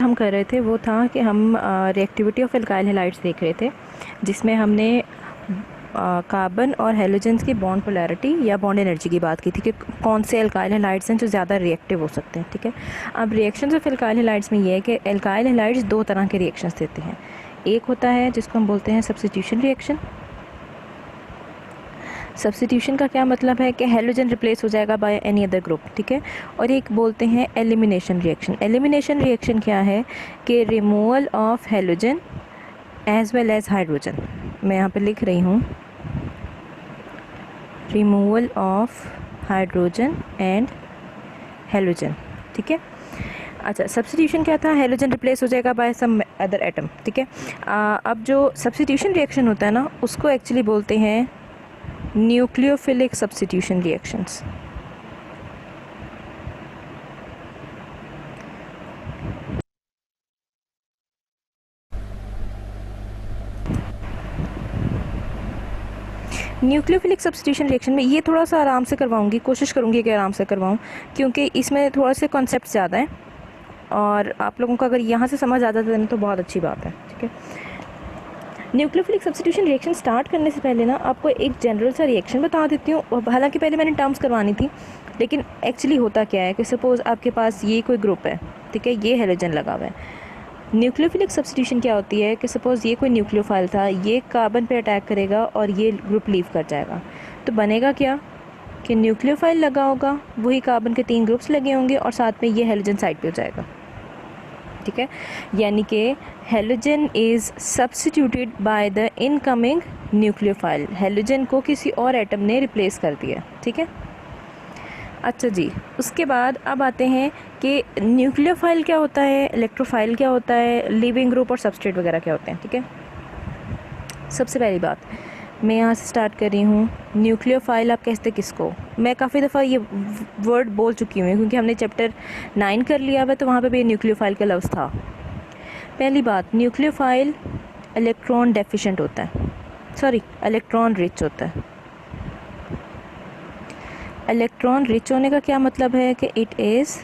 हम कर रहे थे वो था कि हम रिएक्टिविटी ऑफ एल्काइल हैलाइड्स देख रहे थे, जिसमें हमने कार्बन और हेलोजेंस की बॉन्ड पोलैरिटी या बॉन्ड एनर्जी की बात की थी कि कौन से एल्काइल हैलाइड्स हैं जो ज़्यादा रिएक्टिव हो सकते हैं। ठीक है, अब रिएक्शंस ऑफ एल्काइल हैलाइड्स में ये है कि एल्काइल हैलाइड्स दो तरह के रिएक्शंस देते हैं। एक होता है जिसको हम बोलते हैं सब्स्टिट्यूशन रिएक्शन। सब्स्टिट्यूशन का क्या मतलब है कि हेलोजन रिप्लेस हो जाएगा बाय एनी अदर ग्रुप। ठीक है, और एक बोलते हैं एलिमिनेशन रिएक्शन। एलिमिनेशन रिएक्शन क्या है कि removal of halogen as well as hydrogen. मैं यहाँ पे लिख रही हूँ removal of hydrogen and halogen. ठीक है, अच्छा सब्स्टिट्यूशन क्या था, हेलोजन रिप्लेस हो जाएगा बाय सम अदर एटम। ठीक है, अब जो सब्स्टिट्यूशन रिएक्शन होता है ना, उसको एक्चुअली बोलते हैं nucleophilic substitution reactions. Nucleophilic substitution reaction में ये थोड़ा सा आराम से करवाऊंगी, कोशिश करूंगी कि आराम से करवाऊं, क्योंकि इसमें थोड़ा से कॉन्सेप्ट ज़्यादा हैं और आप लोगों को अगर यहाँ से समझ आ जाता है तो बहुत अच्छी बात है। ठीक है, न्यूक्लियोफिलिक सब्स्टिट्यूशन रिएक्शन स्टार्ट करने से पहले ना आपको एक जनरल सा रिएक्शन बता देती हूँ। हालांकि पहले मैंने टर्म्स करवानी थी, लेकिन एक्चुअली होता क्या है कि सपोज़ आपके पास ये कोई ग्रुप है, ठीक है, ये हेलोजन लगा हुआ है। न्यूक्लियोफिलिक सब्स्टिट्यूशन क्या होती है कि सपोज़ ये कोई न्यूक्लियोफाइल था, ये कार्बन पे अटैक करेगा और ये ग्रुप लीव कर जाएगा, तो बनेगा क्या कि न्यूक्लियोफाइल लगा होगा, वही कार्बन के 3 ग्रुप्स लगे होंगे और साथ में ये हेलोजन साइड पे हो जाएगा। ठीक है, यानी कि halogen is substituted by the incoming nucleophile. Halogen को किसी और एटम ने रिप्लेस कर दिया। ठीक है, अच्छा जी, उसके बाद अब आते हैं कि न्यूक्लियोफाइल क्या होता है, इलेक्ट्रोफाइल क्या होता है, लिविंग ग्रुप और सबस्ट्रेट वगैरह क्या होते हैं। ठीक है, सबसे पहली बात मैं यहाँ से स्टार्ट कर रही हूँ। न्यूक्लियोफाइल आप कहते किसको, मैं काफ़ी दफ़ा ये वर्ड बोल चुकी हूँ क्योंकि हमने चैप्टर 9 कर लिया हुआ, तो वहाँ पे भी न्यूक्लियोफाइल का लफ्ज़ था। पहली बात, न्यूक्लियोफाइल इलेक्ट्रॉन डेफिशिएंट होता है, सॉरी इलेक्ट्रॉन रिच होता है। इलेक्ट्रॉन रिच होने का क्या मतलब है कि it is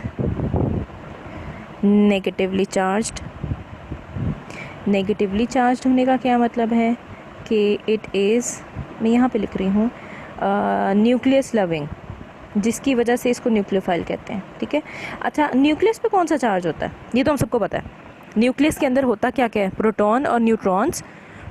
negatively charged. Negatively charged होने का क्या मतलब है कि इट इज़, मैं यहाँ पे लिख रही हूँ न्यूक्लियस लविंग, जिसकी वजह से इसको न्यूक्लियोफाइल कहते हैं। ठीक है, अच्छा न्यूक्लियस पे कौन सा चार्ज होता है, ये तो हम सबको पता है। न्यूक्लियस के अंदर होता क्या क्या है, प्रोटॉन और न्यूट्रॉन्स।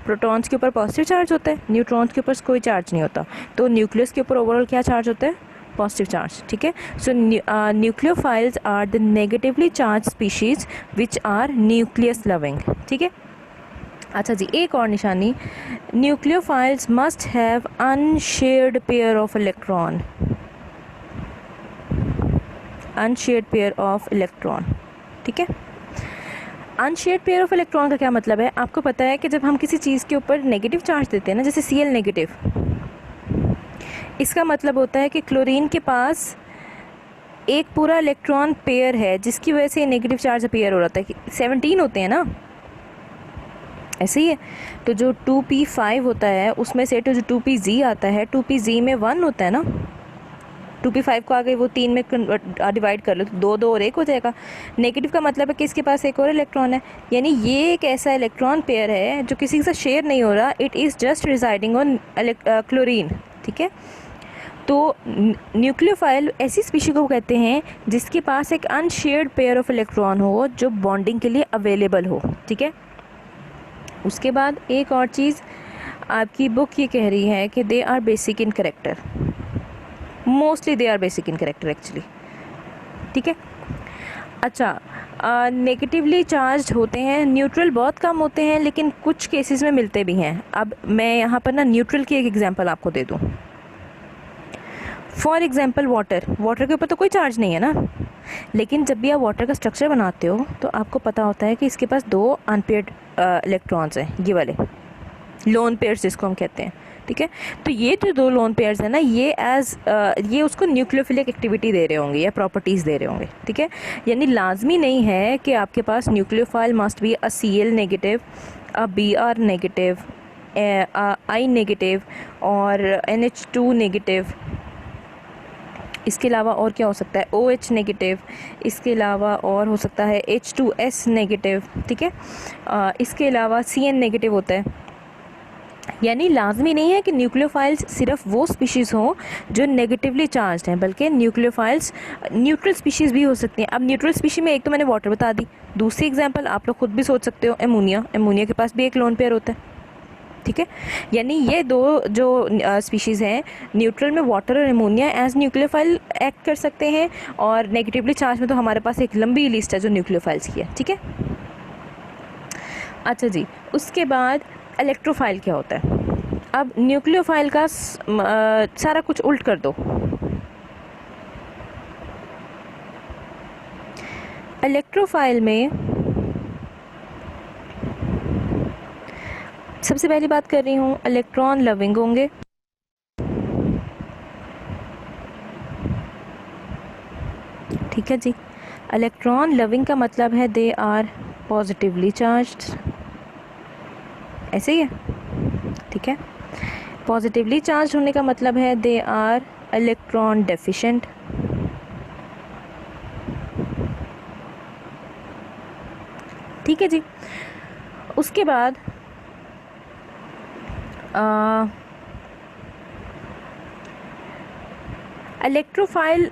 प्रोटॉन्स के ऊपर पॉजिटिव चार्ज होता है, न्यूट्रॉन्स के ऊपर कोई चार्ज नहीं होता। तो न्यूक्लियस के ऊपर ओवरऑल क्या चार्ज होता है, पॉजिटिव चार्ज। ठीक है, so nucleophiles are the negatively charged species which are nucleus loving. ठीक है, अच्छा जी, एक और निशानी, nucleophiles must have unshared pair of electron. Unshared pair of electron. ठीक है, अनशेयर्ड पेयर ऑफ इलेक्ट्रॉन का क्या मतलब है, आपको पता है कि जब हम किसी चीज़ के ऊपर नेगेटिव चार्ज देते हैं ना, जैसे Cl नेगेटिव, इसका मतलब होता है कि क्लोरीन के पास एक पूरा इलेक्ट्रॉन पेयर है, जिसकी वजह से नेगेटिव चार्ज अपीयर हो रहा है। 17 होते हैं ना, ऐसे ही है। तो जो 2p5 होता है उसमें से तो जो 2pz आता है, 2pz में 1 होता है ना, 2p5 को आगे वो 3 में डिवाइड कर लो तो 2 2 और 1 हो जाएगा। नेगेटिव का मतलब है कि इसके पास एक और इलेक्ट्रॉन है, यानी ये एक ऐसा इलेक्ट्रॉन पेयर है जो किसी के साथ शेयर नहीं हो रहा, it is just residing on chlorine. ठीक है, तो न्यूक्लियोफाइल ऐसी स्पीशी को कहते हैं जिसके पास एक अनशेयर्ड पेयर ऑफ इलेक्ट्रॉन हो जो बॉन्डिंग के लिए अवेलेबल हो। ठीक है, उसके बाद एक और चीज़, आपकी बुक ये कह रही है कि they are basic in character, mostly they are basic in character actually. ठीक है, अच्छा नेगेटिवली चार्ज होते हैं, न्यूट्रल बहुत कम होते हैं, लेकिन कुछ केसेस में मिलते भी हैं। अब मैं यहाँ पर ना न्यूट्रल की एक एग्जांपल आपको दे दूँ। फॉर एग्जांपल वाटर, वाटर के ऊपर तो कोई चार्ज नहीं है ना, लेकिन जब भी आप वाटर का स्ट्रक्चर बनाते हो तो आपको पता होता है कि इसके पास 2 अनपेयर्ड इलेक्ट्रॉन्स हैं, ये वाले लोन पेयर्स जिसको हम कहते हैं। ठीक है, तो ये जो 2 लोन पेयर्स हैं ना, ये उसको न्यूक्लियोफिलिक एक्टिविटी दे रहे होंगे या प्रॉपर्टीज़ दे रहे होंगे। ठीक है, यानी लाजमी नहीं है कि आपके पास nucleophile must be a Cl negative, a Br negative, I negative और NH2 नेगेटिव इसके अलावा और क्या हो सकता है, OH नेगेटिव, इसके अलावा और हो सकता है H2S नेगेटिव, ठीक है। इसके अलावा CN नेगेटिव होता है। यानी लाजमी नहीं है कि न्यूक्लियोफाइल्स सिर्फ वो स्पीशीज़ हों जो नेगेटिवली चार्ज्ड हैं, बल्कि न्यूक्लियोफाइल्स न्यूट्रल स्पीशीज़ भी हो सकती हैं। अब न्यूट्रल स्पीशी में एक तो मैंने वाटर बता दी, दूसरी एग्जांपल आप लोग खुद भी सोच सकते हो, एमोनिया। एमोनिया के पास भी एक लोन पेयर होता है, ठीक है। यानी ये दो जो स्पीशीज़ हैं, न्यूट्रल में वाटर और एमोनिया एज न्यूक्लियोफाइल एक्ट कर सकते हैं, और नेगेटिवली चार्ज में तो हमारे पास एक लंबी लिस्ट है जो न्यूक्लियोफाइल्स की है, ठीक है। अच्छा जी, उसके बाद इलेक्ट्रोफाइल क्या होता है। अब न्यूक्लियोफाइल का सारा कुछ उल्ट कर दो। इलेक्ट्रोफाइल में सबसे पहली बात कर रही हूँ, इलेक्ट्रॉन लविंग होंगे, ठीक है जी। इलेक्ट्रॉन लविंग का मतलब है दे आर पॉजिटिवली चार्ज्ड, ऐसे ही है, ठीक है। पॉजिटिवली चार्ज होने का मतलब है दे आर इलेक्ट्रॉन डेफिशिएंट, ठीक है जी। उसके बाद इलेक्ट्रोफाइल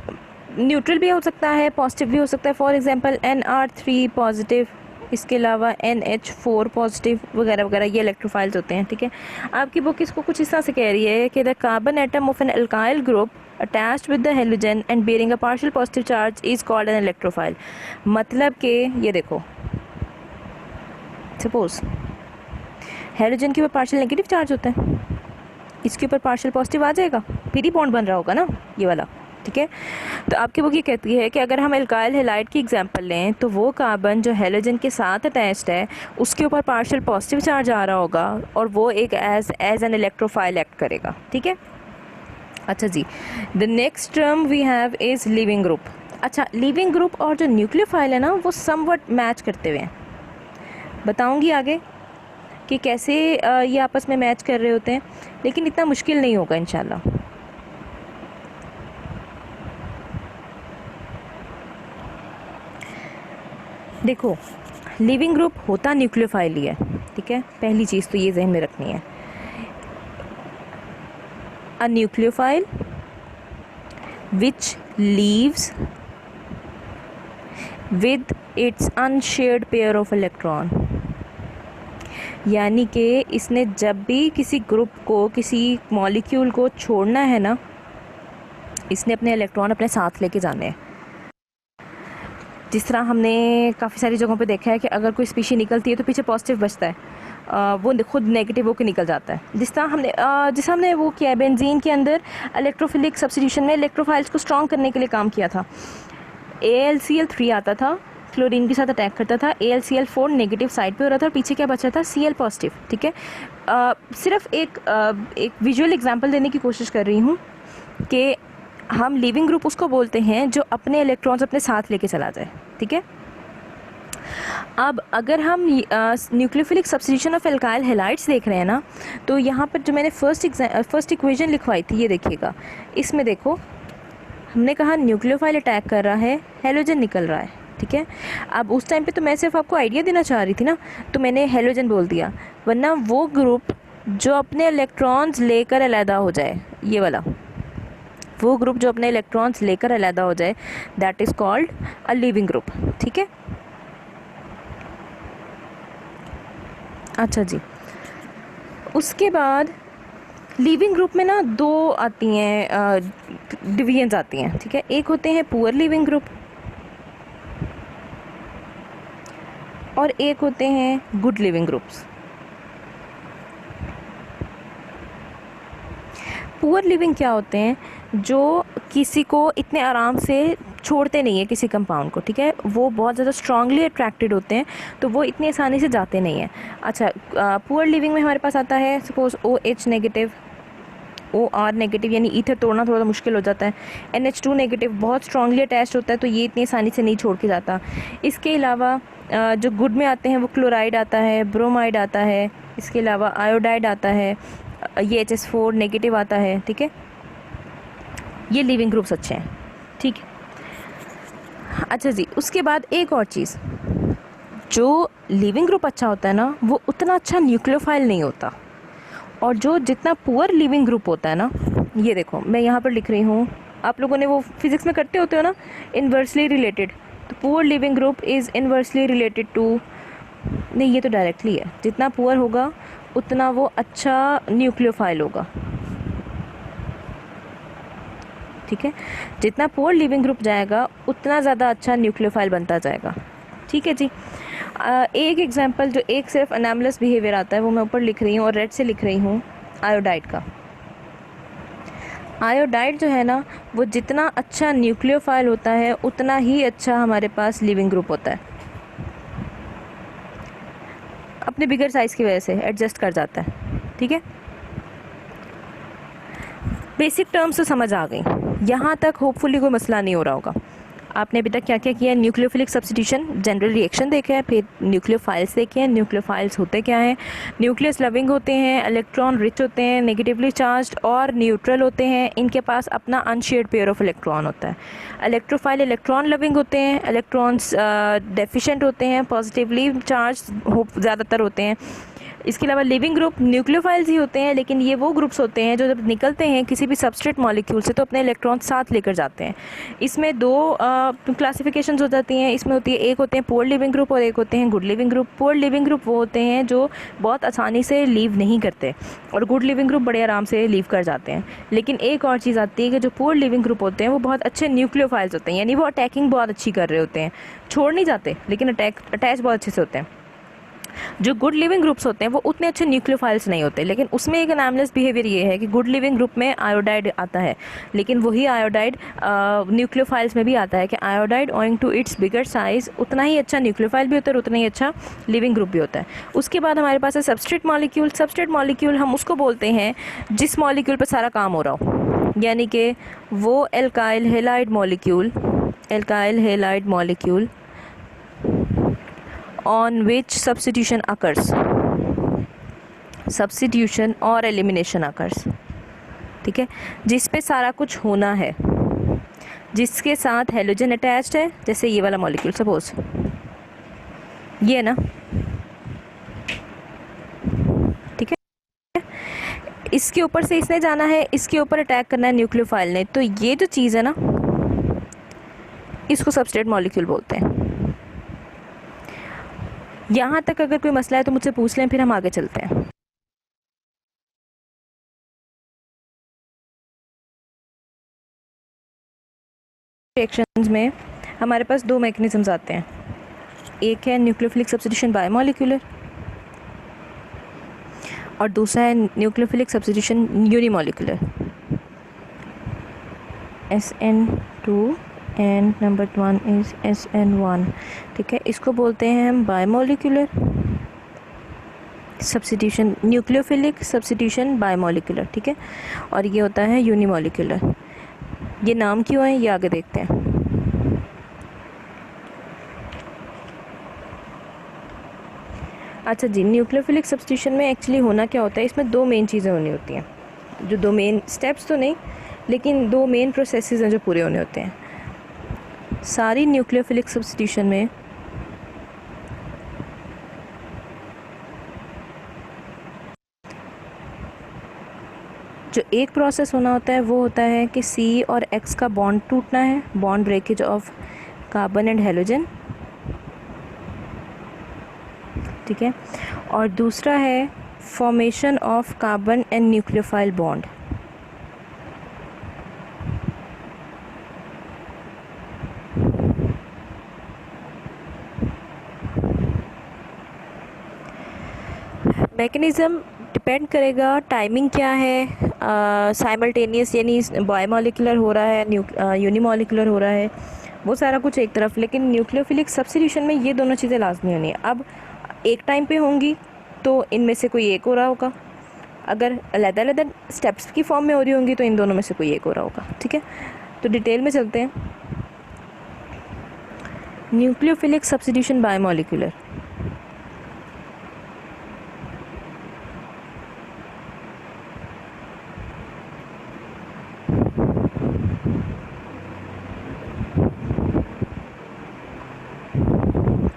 न्यूट्रल भी हो सकता है, पॉजिटिव भी हो सकता है। फॉर एग्जांपल NR3 पॉजिटिव, इसके अलावा NH4 पॉजिटिव वगैरह वगैरह, ये इलेक्ट्रोफाइल्स होते हैं, ठीक है। आपकी बुक इसको कुछ इस तरह से कह रही है कि the carbon atom of an alkyl group attached with the halogen and bearing a partial positive charge is called an electrophile. मतलब कि ये देखो, सपोज हेलोजन के ऊपर पार्शियल नेगेटिव चार्ज होता है, इसके ऊपर पार्शियल पॉजिटिव आ जाएगा, फिर ही बॉन्ड बन रहा होगा ना ये वाला, ठीक है। तो आपकी बुक ये कहती है कि अगर हम एल्काइल हैलाइड की एग्जांपल लें तो वो कार्बन जो हेलोजन के साथ अटैच्ड है उसके ऊपर पार्शियल पॉजिटिव चार्ज आ रहा होगा, और वो एक एज एन इलेक्ट्रोफाइल एक्ट करेगा, ठीक है। अच्छा जी, the next term we have is living group. अच्छा, लिविंग ग्रुप और जो न्यूक्लियोफाइल है ना वो समवट मैच करते हुए हैं, बताऊँगी आगे कि कैसे ये आपस में मैच कर रहे होते हैं, लेकिन इतना मुश्किल नहीं होगा इंशाल्लाह। देखो, लिविंग ग्रुप होता न्यूक्लियोफाइल ही है, ठीक है। पहली चीज़ तो ये जहन में रखनी है, a nucleophile which leaves with its unshared pair of electron. यानी कि इसने जब भी किसी ग्रुप को, किसी मॉलिक्यूल को छोड़ना है ना, इसने अपने इलेक्ट्रॉन अपने साथ लेके जाने हैं। जिस तरह हमने काफ़ी सारी जगहों पे देखा है कि अगर कोई स्पीशी निकलती है तो पीछे पॉजिटिव बचता है, वो खुद नेगेटिव होकर निकल जाता है। जिस तरह हमने वो किया है बेंजीन के अंदर इलेक्ट्रोफिलिक सब्स्टिट्यूशन में इलेक्ट्रोफाइल्स को स्ट्रॉन्ग करने के लिए काम किया था। AlCl3 आता था, क्लोरीन के साथ अटैक करता था, AlCl4 नेगेटिव साइड पे हो रहा था और पीछे क्या बचा था, Cl पॉजिटिव, ठीक है। सिर्फ एक विजुअल एग्जांपल देने की कोशिश कर रही हूँ कि हम लिविंग ग्रुप उसको बोलते हैं जो अपने इलेक्ट्रॉन्स अपने साथ लेके चला जाए, ठीक है। अब अगर हम nucleophilic substitution of alkyl halides देख रहे हैं ना, तो यहाँ पर जो मैंने फर्स्ट इक्वेशन लिखवाई थी, ये देखिएगा, इसमें देखो हमने कहा न्यूक्लियोफाइल अटैक कर रहा है, हेलोजन निकल रहा है, ठीक है। अब उस टाइम पे तो मैं सिर्फ आपको आइडिया देना चाह रही थी ना, तो मैंने हेलोजन बोल दिया, वरना वो ग्रुप जो अपने इलेक्ट्रॉन्स लेकर अलहदा हो जाए, ये वाला वो ग्रुप जो अपने इलेक्ट्रॉन्स लेकर अलहदा हो जाए, that is called a leaving group, ठीक है। अच्छा जी, उसके बाद लिविंग ग्रुप में ना दो आती हैं, डिवीजन्स आती हैं, ठीक है। एक होते हैं पुअर लिविंग ग्रुप और एक होते हैं good living groups. Poor leaving क्या होते हैं, जो किसी को इतने आराम से छोड़ते नहीं है किसी कंपाउंड को, ठीक है। वो बहुत ज़्यादा स्ट्रांगली अट्रैक्टेड होते हैं, तो वो इतनी आसानी से जाते नहीं हैं। अच्छा, पुअर लिविंग में हमारे पास आता है suppose OH negative, OR negative, यानी ईथर तोड़ना थोड़ा मुश्किल हो जाता है। NH2 नेगेटिव बहुत स्ट्रांगली अटैच्ड होता है, तो ये इतनी आसानी से नहीं छोड़ के जाता। इसके अलावा जो गुड में आते हैं वो क्लोराइड आता है, ब्रोमाइड आता है, इसके अलावा आयोडाइड आता है, ये HS4 नेगेटिव आता है, ठीक है। ये लिविंग ग्रुप्स अच्छे हैं, ठीक है। अच्छा जी, उसके बाद एक और चीज़, जो लिविंग ग्रुप अच्छा होता है ना वो उतना अच्छा न्यूक्लियोफाइल नहीं होता, और जो जितना पुअर लिविंग ग्रुप होता है ना, ये देखो मैं यहाँ पर लिख रही हूँ, आप लोगों ने वो फिज़िक्स में करते होते हो ना, इन्वर्सली रिलेटेड, तो poor leaving group is inversely related to, नहीं ये तो डायरेक्टली है, जितना पुअर होगा उतना वो अच्छा न्यूक्लियोफाइल होगा। ठीक है, जितना पुअर लिविंग ग्रुप जाएगा उतना ज़्यादा अच्छा न्यूक्लियोफाइल बनता जाएगा। ठीक है जी। एक एग्जांपल जो एक सिर्फ अनैमलस बिहेवियर आता है वो मैं ऊपर लिख रही हूँ और रेड से लिख रही हूँ, आयोडाइड का। आयोडाइड जो है ना वो जितना अच्छा न्यूक्लियोफाइल होता है उतना ही अच्छा हमारे पास लिविंग ग्रुप होता है, अपने बिगर साइज़ की वजह से एडजस्ट कर जाता है। ठीक है, बेसिक टर्म्स तो समझ आ गई, यहाँ तक होपफुली कोई मसला नहीं हो रहा होगा। आपने अभी तक क्या क्या किया है, न्यूक्लियोफिलिक सब्स्टिट्यूशन, जनरल रिएक्शन देखे हैं, फिर न्यूक्लियोफाइल्स देखे हैं, न्यूक्लियोफाइल्स होते क्या हैं, न्यूक्लियस लविंग होते हैं, इलेक्ट्रॉन रिच होते हैं, नेगेटिवली चार्ज्ड और न्यूट्रल होते हैं, इनके पास अपना अनशेयर्ड पेयर ऑफ इलेक्ट्रॉन होता है। इलेक्ट्रोफाइल इलेक्ट्रॉन लविंग होते हैं, इलेक्ट्रॉन्स डेफिशिएंट होते हैं, पॉजिटिवली चार्ज ज़्यादातर होते हैं। इसके अलावा लिविंग ग्रुप न्यूक्लियोफाइल्स ही होते हैं, लेकिन ये वो ग्रुप्स होते हैं जो जब निकलते हैं किसी भी सबस्ट्रेट मॉलिक्यूल से तो अपने इलेक्ट्रॉन साथ लेकर जाते हैं। इसमें दो क्लासिफिकेशंस हो जाती हैं, इसमें होती है, एक होते हैं पुअर लिविंग ग्रुप और एक होते हैं good leaving group. Poor leaving group वो होते हैं जो बहुत आसानी से लीव नहीं करते, और गुड लिविंग ग्रुप बड़े आराम से लीव कर जाते हैं। लेकिन एक और चीज़ आती है कि जो पुअर लिविंग ग्रुप होते हैं वो बहुत अच्छे न्यूक्लियोफाइल्स होते हैं, यानी वो अटैकिंग बहुत अच्छी कर रहे होते हैं, छोड़ नहीं जाते लेकिन अटैच बहुत अच्छे से होते हैं। जो गुड लिविंग ग्रुप्स होते हैं वो उतने अच्छे न्यूक्लियोफाइल्स नहीं होते, लेकिन उसमें एक अनैमलस बिहेवियर ये है कि गुड लिविंग ग्रुप में आयोडाइड आता है, लेकिन वही आयोडाइड न्यूक्लियोफाइल्स में भी आता है कि iodide owing to its bigger size उतना ही अच्छा न्यूक्लियोफाइल भी होता है और उतना ही अच्छा लिविंग ग्रुप भी होता है। उसके बाद हमारे पास है सबस्ट्रेट मॉलिक्यूल। सबस्ट्रेट मॉलिक्यूल हम उसको बोलते हैं जिस मॉलिक्यूल पर सारा काम हो रहा हो, यानी कि वो alkyl halide molecule, alkyl halide molecule on which substitution occurs, substitution और elimination occurs। ठीक है, जिस पे सारा कुछ होना है, जिसके साथ हेलोजन अटैच्ड है, जैसे ये वाला मॉलिक्यूल सपोज ये है ना, ठीक है, इसके ऊपर से इसने जाना है, इसके ऊपर अटैक करना है न्यूक्लियोफाइल ने, तो ये जो चीज़ है ना इसको सबस्ट्रेट मॉलिक्यूल बोलते हैं। यहाँ तक अगर कोई मसला है तो मुझसे पूछ लें, फिर हम आगे चलते हैं। रिएक्शंस में हमारे पास दो मैकेनिज्म्स आते हैं, एक है न्यूक्लियोफिलिक सब्स्टिट्यूशन बायोमोलिक्यूलर और दूसरा है nucleophilic substitution unimolecular, SN2 and number 1 is SN1। ठीक है, इसको बोलते हैं हम biomolecular substitution, nucleophilic substitution biomolecular. ठीक है, और ये होता है यूनिमोलिकुलर। ये नाम क्यों है ये आगे देखते हैं। अच्छा जी, न्यूक्लियोफिलिक सब्स्टिट्यूशन में एक्चुअली होना क्या होता है, इसमें दो मेन चीज़ें होनी होती हैं, जो दो मेन स्टेप्स तो नहीं लेकिन दो मेन प्रोसेसेस हैं जो पूरे होने होते हैं। सारी न्यूक्लियोफिलिक सब्स्टिट्यूशन में जो एक प्रोसेस होना होता है वो होता है कि C और X का बॉन्ड टूटना है, bond breakage of carbon and halogen. ठीक है, और दूसरा है formation of carbon and nucleophile bond. Mechanism depend करेगा टाइमिंग क्या है, साइमल्टेनियस यानी बायोमोलिकुलर हो रहा है, यूनिमोलिकुलर हो रहा है, वो सारा कुछ एक तरफ, लेकिन न्यूक्लियोफिलिक सब्स्टिट्यूशन में ये दोनों चीज़ें लाजमी होनी है। अब एक टाइम पे होंगी तो इनमें से कोई एक हो रहा होगा, अगर अलग-अलग स्टेप्स की फॉर्म में हो रही होंगी तो इन दोनों में से कोई एक हो रहा होगा। ठीक है, तो डिटेल में चलते हैं। न्यूक्लियोफिलिक सब्स्टिट्यूशन बायोमोलिकुलर,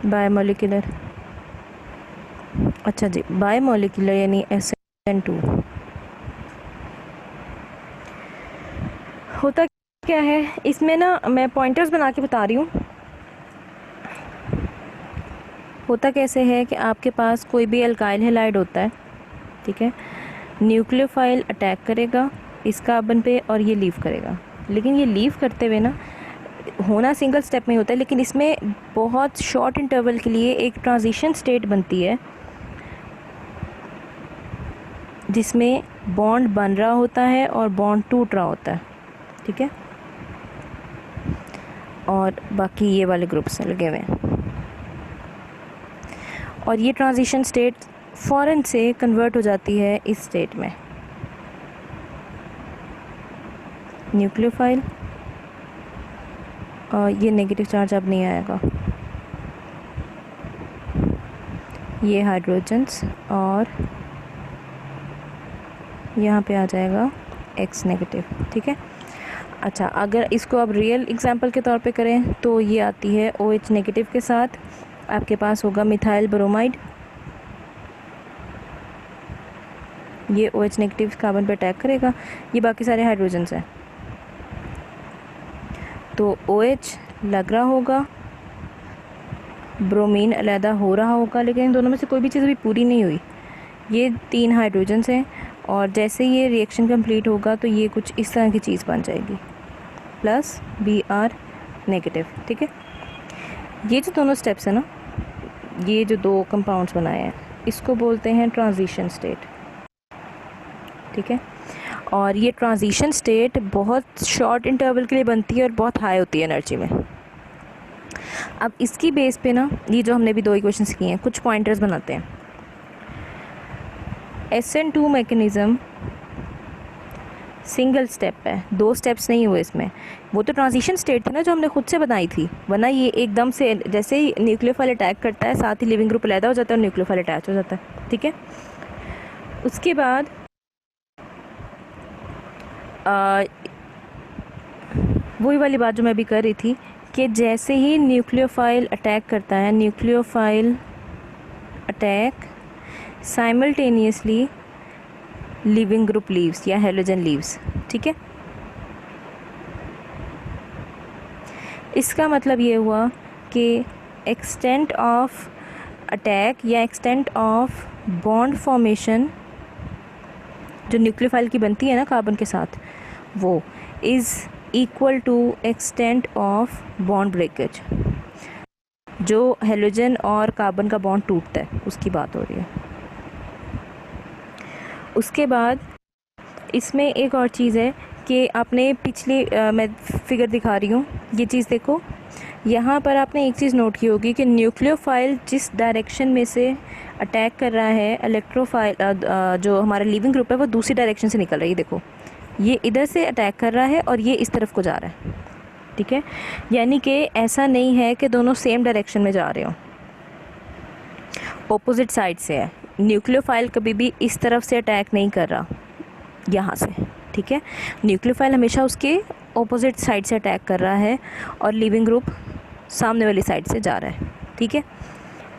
बायोमोलिकुलर, अच्छा जी, बायोमोलिकुलर यानी SN2। होता क्या है इसमें ना, मैं पॉइंटर्स बना के बता रही हूँ। होता कैसे है कि आपके पास कोई भी एल्काइल हैलाइड होता है, ठीक है, न्यूक्लियोफाइल अटैक करेगा इस कार्बन पे और ये लीव करेगा। लेकिन ये लीव करते हुए ना, होना सिंगल स्टेप में होता है, लेकिन इसमें बहुत शॉर्ट इंटरवल के लिए एक ट्रांजिशन स्टेट बनती है जिसमें बॉन्ड बन रहा होता है और बॉन्ड टूट रहा होता है, ठीक है। और बाकी ये वाले ग्रुप्स लगे हुए हैं, और ये ट्रांजिशन स्टेट फ़ौरन से कन्वर्ट हो जाती है इस स्टेट में। न्यूक्लियोफाइल, और ये नेगेटिव चार्ज अब नहीं आएगा, ये हाइड्रोजन्स, और यहाँ पे आ जाएगा X नेगेटिव, ठीक है। अच्छा, अगर इसको अब रियल एग्जांपल के तौर पे करें तो ये आती है OH नेगेटिव के साथ, आपके पास होगा मिथाइल ब्रोमाइड, ये OH नेगेटिव कार्बन पे अटैक करेगा, ये बाकी सारे हाइड्रोजन्स हैं, तो OH लग रहा होगा, ब्रोमीन अलहदा हो रहा होगा, लेकिन इन दोनों में से कोई भी चीज़ अभी पूरी नहीं हुई। ये 3 हाइड्रोजन्स हैं, और जैसे ये रिएक्शन कंप्लीट होगा तो ये कुछ इस तरह की चीज़ बन जाएगी, प्लस Br नेगेटिव, ठीक है। ये जो दोनों स्टेप्स हैं ना, ये जो 2 कंपाउंड्स बनाए हैं, इसको बोलते हैं ट्रांजिशन स्टेट, ठीक है। और ये ट्रांजिशन स्टेट बहुत शॉर्ट इंटरवल के लिए बनती है और बहुत हाई होती है एनर्जी में। अब इसकी बेस पे ना, ये जो हमने भी 2 इक्वेशंस किए हैं, कुछ पॉइंटर्स बनाते हैं। SN2 मैकेनिज़्म सिंगल स्टेप है, 2 स्टेप्स नहीं हुए इसमें। वो तो ट्रांजिशन स्टेट थी ना जो हमने खुद से बनाई थी, वरना ये एकदम से जैसे ही न्यूक्लियोफाइल अटैक करता है साथ ही लिविंग ग्रुप अलहदा हो जाता है और न्यूक्लियोफाइल अटैच हो जाता है, ठीक है। उसके बाद वही वाली बात जो मैं अभी कर रही थी कि जैसे ही न्यूक्लियोफाइल अटैक करता है, nucleophile attack simultaneously leaving group leaves या हेलोजन लीव्स, ठीक है। इसका मतलब ये हुआ कि एक्सटेंट ऑफ अटैक या एक्सटेंट ऑफ बॉन्ड फॉर्मेशन जो न्यूक्लियोफाइल की बनती है ना कार्बन के साथ, वो is equal to extent of bond breakage. जो हेलोजन और कार्बन का बॉन्ड टूटता है उसकी बात हो रही है। उसके बाद इसमें एक और चीज़ है कि आपने पिछली मैं फिगर दिखा रही हूँ, ये चीज़ देखो, यहाँ पर आपने एक चीज़ नोट की होगी कि न्यूक्लियोफाइल जिस डायरेक्शन में से अटैक कर रहा है, इलेक्ट्रोफाइल जो हमारा लिविंग ग्रुप है वो दूसरी डायरेक्शन से निकल रही है। देखो, ये इधर से अटैक कर रहा है और ये इस तरफ को जा रहा है, ठीक है। यानी कि ऐसा नहीं है कि दोनों सेम डायरेक्शन में जा रहे हो, ऑपोजिट साइड से है। न्यूक्लियोफाइल कभी भी इस तरफ से अटैक नहीं कर रहा यहाँ से, ठीक है। न्यूक्लियोफाइल हमेशा उसके ऑपोजिट साइड से अटैक कर रहा है और लिविंग ग्रुप सामने वाली साइड से जा रहा है, ठीक है।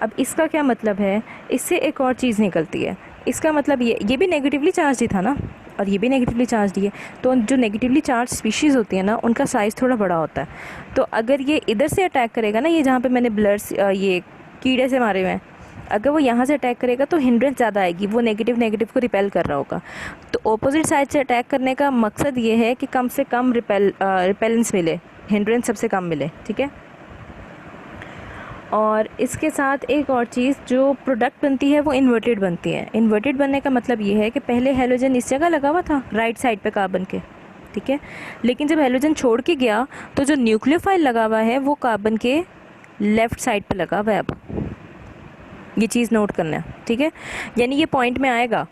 अब इसका क्या मतलब है, इससे एक और चीज़ निकलती है। इसका मतलब ये भी नेगेटिवली चार्ज ही था ना, और ये भी नेगेटिवली चार्ज ही है। तो जो नेगेटिवली चार्ज स्पीशीज़ होती है ना, उनका साइज़ थोड़ा बड़ा होता है। तो अगर ये इधर से अटैक करेगा ना, ये जहाँ पे मैंने ब्लर्स ये कीड़े से मारे हुए हैं, अगर वो यहाँ से अटैक करेगा तो हिंड्रेंस ज़्यादा आएगी, वो नेगेटिव को रिपेल कर रहा होगा। तो ऑपोजिट साइड से अटैक करने का मकसद ये है कि कम से कम रिपेलेंस मिले, हिंड्रेंस सबसे कम मिले, ठीक है। और इसके साथ एक और चीज़, जो प्रोडक्ट बनती है वो इन्वर्टेड बनती है। इन्वर्टेड बनने का मतलब ये है कि पहले हेलोजन इस जगह लगा हुआ था राइट साइड पे कार्बन के, ठीक है। लेकिन जब हेलोजन छोड़ के गया तो जो न्यूक्लियोफाइल लगा हुआ है वो कार्बन के लेफ़्ट साइड पे लगा हुआ है। अब ये चीज़ नोट करना है, ठीक है। यानी ये पॉइंट में आएगा,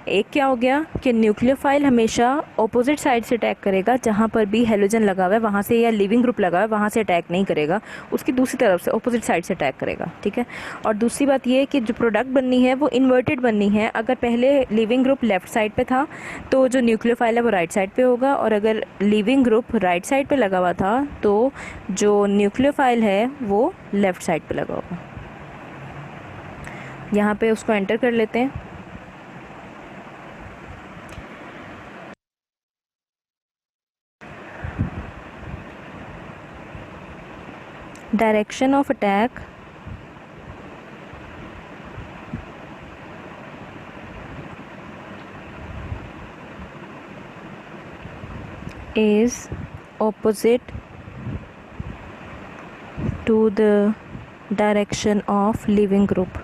एक क्या हो गया कि न्यूक्लियोफाइल हमेशा ऑपोजिट साइड से अटैक करेगा, जहाँ पर भी हेलोजन लगा हुआ है वहाँ से, या लिविंग ग्रुप लगा हुआ है वहाँ से अटैक नहीं करेगा, उसकी दूसरी तरफ से ऑपोजिट साइड से अटैक करेगा, ठीक है। और दूसरी बात ये है कि जो प्रोडक्ट बननी है वो इन्वर्टेड बननी है। अगर पहले लिविंग ग्रुप लेफ़्ट साइड पे था तो जो न्यूक्लियोफाइल है वो राइट साइड पे होगा, और अगर लिविंग ग्रुप राइट साइड पे लगा हुआ था तो जो न्यूक्लियोफाइल है वो लेफ़्ट साइड पे लगा होगा, यहाँ पे उसको एंटर कर लेते हैं। Direction of attack is opposite to the direction of leaving group।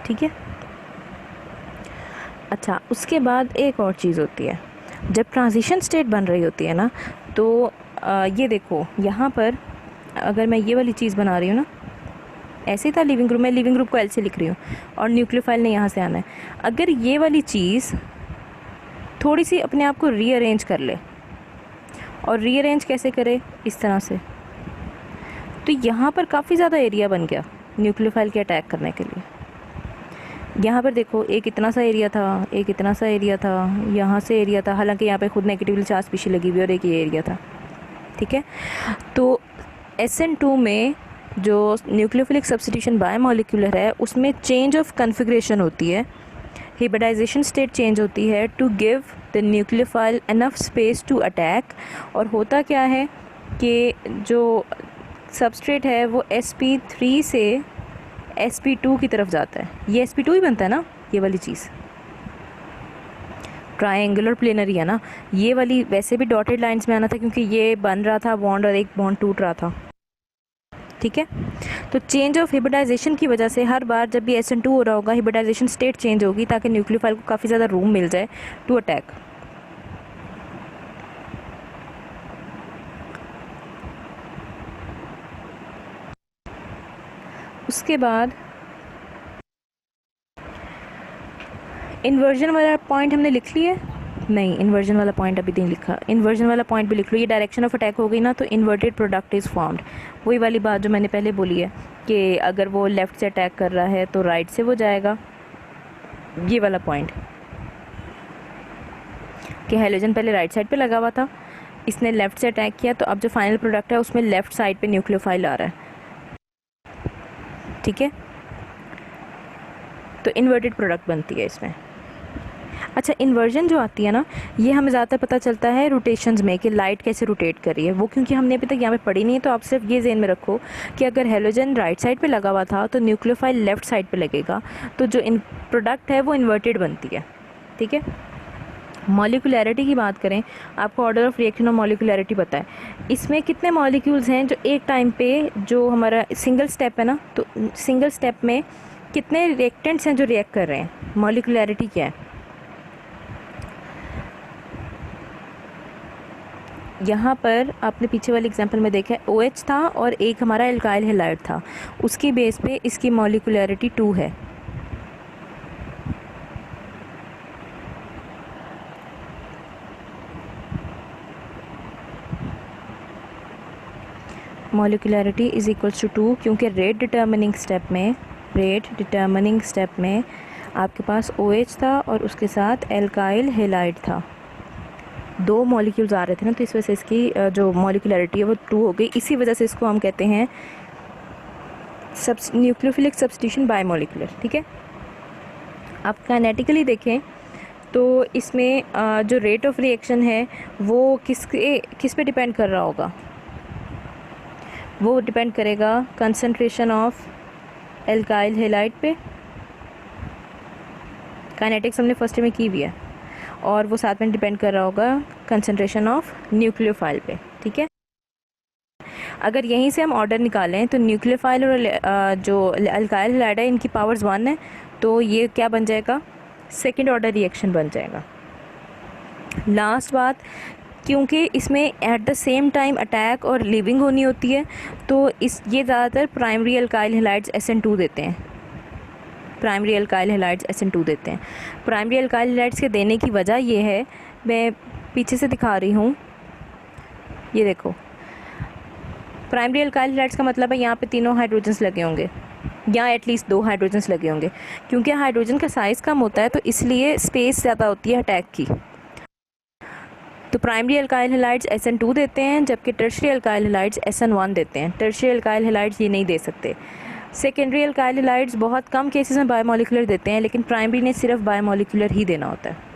ठीक है। अच्छा, उसके बाद एक और चीज़ होती है, जब ट्रांजिशन स्टेट बन रही होती है ना, तो ये देखो यहाँ पर अगर मैं ये वाली चीज़ बना रही हूँ ना, ऐसे ही था लिविंग ग्रुप, मैं लिविंग ग्रुप को एल से लिख रही हूँ और न्यूक्लियोफाइल ने यहाँ से आना है। अगर ये वाली चीज़ थोड़ी सी अपने आप को रीअरेंज कर ले, और रीअरेंज कैसे करे, इस तरह से, तो यहाँ पर काफ़ी ज़्यादा एरिया बन गया न्यूक्लियोफाइल के अटैक करने के लिए। यहाँ पर देखो एक इतना सा एरिया था, एक इतना सा एरिया था, यहाँ से एरिया था, हालांकि यहाँ पे खुद नेगेटिवली चार्ज स्पीशीज लगी हुई और एक ये एरिया था। ठीक है, तो SN2 में जो न्यूक्लियोफिलिक सब्स्टिट्यूशन बायोमोलिकुलर है उसमें चेंज ऑफ कन्फिग्रेशन होती है, हिब्रिडाइजेशन स्टेट चेंज होती है to give the nucleophile enough space to attack. और होता क्या है कि जो सबस्ट्रेट है वो sp3 से sp2 की तरफ जाता है। ये sp2 ही बनता है ना, ये वाली चीज़ ट्रायंगुलर प्लेनरी है ना, ये वाली वैसे भी डॉटेड लाइंस में आना था क्योंकि ये बन रहा था बॉन्ड और एक बॉन्ड टूट रहा था। ठीक है, तो चेंज ऑफ हिब्रिडाइजेशन की वजह से हर बार जब भी SN2 हो रहा होगा हिब्रिडाइजेशन स्टेट चेंज होगी ताकि न्यूक्लियोफाइल को काफ़ी ज़्यादा रूम मिल जाए टू अटैक। उसके बाद इन्वर्जन वाला पॉइंट हमने लिख लिया, नहीं इन्वर्जन वाला पॉइंट अभी नहीं लिखा, इन्वर्जन वाला पॉइंट भी लिख लो। ये डायरेक्शन ऑफ अटैक हो गई ना, तो इन्वर्टेड प्रोडक्ट इज़ फॉर्म्ड, वही वाली बात जो मैंने पहले बोली है कि अगर वो लेफ़्ट से अटैक कर रहा है तो राइट से वो जाएगा। ये वाला पॉइंट कि हाइड्रोजन पहले राइट साइड पे लगा हुआ था, इसने लेफ़्ट से अटैक किया, तो अब जो फाइनल प्रोडक्ट है उसमें लेफ़्ट साइड पे न्यूक्लियोफाइल आ रहा है। ठीक है, तो इन्वर्टेड प्रोडक्ट बनती है इसमें। अच्छा, इन्वर्जन जो आती है ना, ये हमें ज़्यादातर पता चलता है रोटेशंस में कि लाइट कैसे रोटेट कर रही है, वो क्योंकि हमने अभी तक यहाँ पे पढ़ी नहीं है, तो आप सिर्फ ये ज़हन में रखो कि अगर हेलोजन राइट साइड पे लगा हुआ था तो न्यूक्लियोफाइल लेफ़्ट साइड पे लगेगा, तो जो इन प्रोडक्ट है वो इन्वर्टेड बनती है। ठीक है, मॉलिकुलैरिटी की बात करें, आपको ऑर्डर ऑफ रिएक्शन और मॉलिकुलैरिटी पता है, इसमें कितने मॉलिक्यूल्स हैं जो एक टाइम पे, जो हमारा सिंगल स्टेप है ना, तो सिंगल स्टेप में कितने रिएक्टेंट्स हैं जो रिएक्ट कर रहे हैं, मॉलिकुलैरिटी क्या है। यहाँ पर आपने पीछे वाले एग्जांपल में देखा है OH था और एक हमारा एल्काइल हैलाइड था, उसकी बेस पे इसकी मॉलिकुलैरिटी 2 है। मॉलिकुलैरिटी इज इक्वल्स टू 2, क्योंकि रेट डिटर्मिनिंग स्टेप में आपके पास OH था और उसके साथ एल्काइल हैलाइड था, 2 मॉलिक्यूल्स आ रहे थे ना, तो इस वजह से इसकी जो मॉलिकुलैरिटी है वो 2 हो गई। इसी वजह से इसको हम कहते हैं न्यूक्लियोफिलिक सब्स्टिट्यूशन बायोमोलिकुलर। ठीक है, आप काइनेटिकली देखें तो इसमें जो रेट ऑफ रिएक्शन है वो किस पे डिपेंड कर रहा होगा, वो डिपेंड करेगा कंसंट्रेशन ऑफ एल्काइल हैलाइड पे, काइनेटिक्स हमने फर्स्ट में की भी है, और वो साथ में डिपेंड कर रहा होगा कंसंट्रेशन ऑफ न्यूक्लियोफाइल पे। ठीक है, अगर यहीं से हम ऑर्डर निकालें तो न्यूक्लियोफाइल और जो अल्काइल हैलाइड है इनकी पावर्स 1 है, तो ये क्या बन जाएगा, सेकंड ऑर्डर रिएक्शन बन जाएगा। लास्ट बात, क्योंकि इसमें at the same time attack और लिविंग होनी होती है, तो ये ज़्यादातर प्राइमरी अल्काइल हैलाइड्स SN2 देते हैं, प्राइमरी अल्काइल हैलाइड्स SN2 देते हैं। प्राइमरी अल्काइल हैलाइड्स के देने की वजह ये है, मैं पीछे से दिखा रही हूँ, ये देखो, प्राइमरी अल्काइल हैलाइड्स का मतलब है यहाँ पे तीनों हाइड्रोजन्स लगे होंगे या एटलीस्ट 2 हाइड्रोजन्स लगे होंगे, क्योंकि हाइड्रोजन का साइज़ कम होता है तो इसलिए स्पेस ज़्यादा होती है अटैक की। तो प्राइमरी अल्काइल हैलाइड्स SN2 देते हैं, जबकि टर्शियरी अल्काइल हैलाइड्स SN1 देते हैं। टर्शियरी अल्काइल हैलाइड्स ये नहीं दे सकते। सेकेंडरी अल्काइल हैलाइड्स बहुत कम केसेस में बायोमोलिकुलर देते हैं, लेकिन प्राइमरी ने सिर्फ बायोमोलिकुलर ही देना होता है।